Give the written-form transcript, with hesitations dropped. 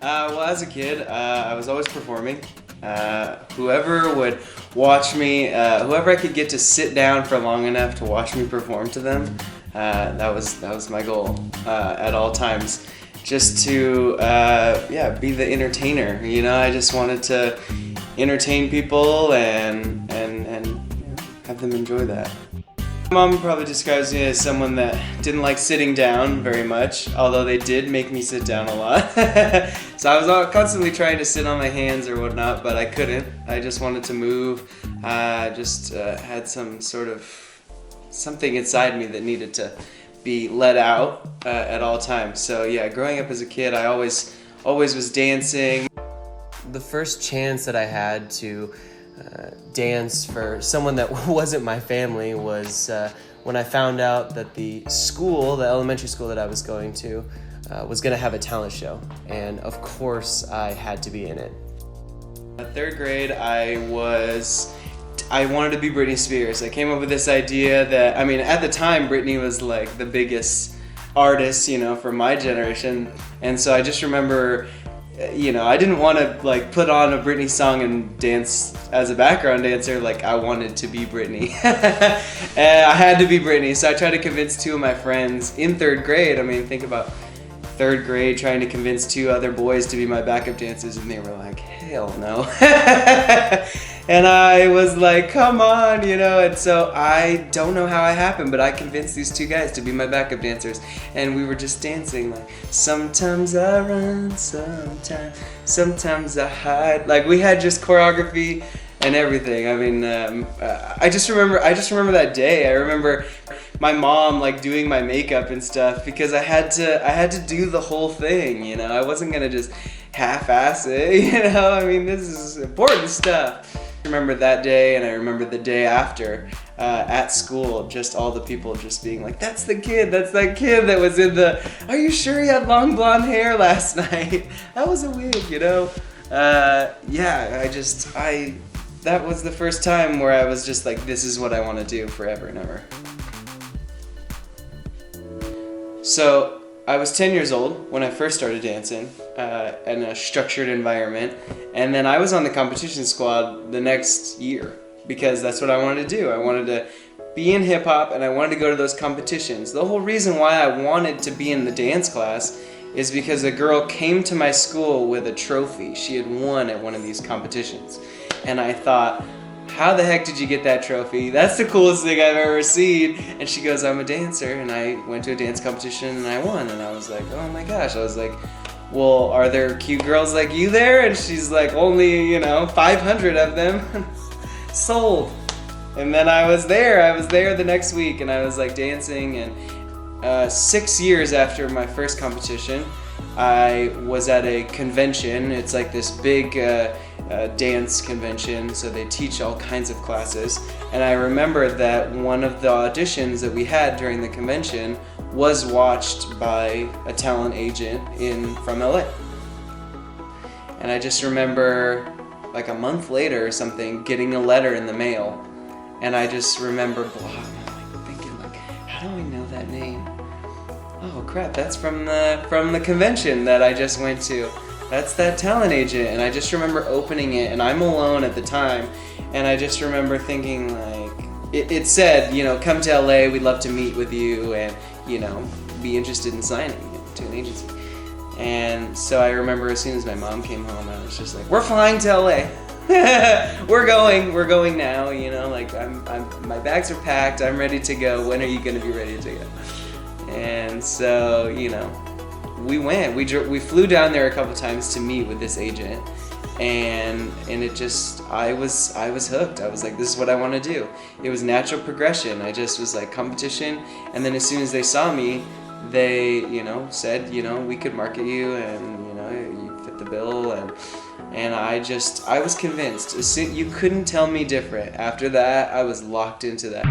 Well, as a kid, I was always performing. Whoever would watch me, whoever I could get to sit down for long enough to watch me perform to them, that was my goal at all times. Just to, be the entertainer. You know, I just wanted to entertain people and have them enjoy that. Mom probably describes me as someone that didn't like sitting down very much, although they did make me sit down a lot. So I was constantly trying to sit on my hands or whatnot, but I couldn't. I just wanted to move. Had some sort of something inside me that needed to be let out at all times. So yeah, growing up as a kid, I always was dancing. The first chance that I had to dance for someone that wasn't my family was when I found out that the elementary school that I was going to was going to have a talent show, and of course I had to be in it. In third grade, I wanted to be Britney Spears. I came up with this idea that, at the time, Britney was like the biggest artist, for my generation, and so I just remember, I didn't want to like put on a Britney song and dance as a background dancer. Like, I wanted to be Britney. And I had to be Britney, so I tried to convince two of my friends in third grade. Think about third grade trying to convince two other boys to be my backup dancers, and they were like, hell no. And I was like, come on, and so I don't know how it happened, but I convinced these two guys to be my backup dancers, and we were just dancing like, sometimes I run, sometimes I hide. Like, we had just choreography and everything. I just remember that day. I remember my mom like doing my makeup and stuff because I had to do the whole thing, I wasn't gonna just half-ass it, this is important stuff. I remember that day, and I remember the day after at school, just all the people just being like, that's that kid that was in are you sure he had long blonde hair last night? That was a wig, that was the first time where I was just like, this is what I want to do forever and ever. So I was 10 years old when I first started dancing in a structured environment, and then I was on the competition squad the next year because that's what I wanted to do. I wanted to be in hip hop, and I wanted to go to those competitions. The whole reason why I wanted to be in the dance class is because a girl came to my school with a trophy. She had won at one of these competitions, and I thought, how the heck did you get that trophy? That's the coolest thing I've ever seen. And she goes, I'm a dancer, and I went to a dance competition and I won. And I was like, oh my gosh. I was like, well, are there cute girls like you there? And she's like, only, 500 of them. Sold. And then I was there the next week, and I was like dancing, and 6 years after my first competition, I was at a convention. It's like this big dance convention, so they teach all kinds of classes. And I remember that one of the auditions that we had during the convention was watched by a talent agent from LA. And I just remember like a month later or something getting a letter in the mail, and I just remember thinking like, how do I know that name? Oh crap, that's from the convention that I just went to. That's that talent agent. And I just remember opening it, and I'm alone at the time, and I just remember thinking like, it said, come to LA, we'd love to meet with you and, be interested in signing to an agency. And so I remember as soon as my mom came home, I was just like, we're flying to LA. we're going now, like my bags are packed, I'm ready to go. When are you gonna be ready to go? And so, we went. We flew down there a couple times to meet with this agent, and it just, I was hooked. I was like, this is what I want to do. It was natural progression. I just was like, competition, and then as soon as they saw me, they said, we could market you, and you fit the bill, and I was convinced. You couldn't tell me different. After that, I was locked into that.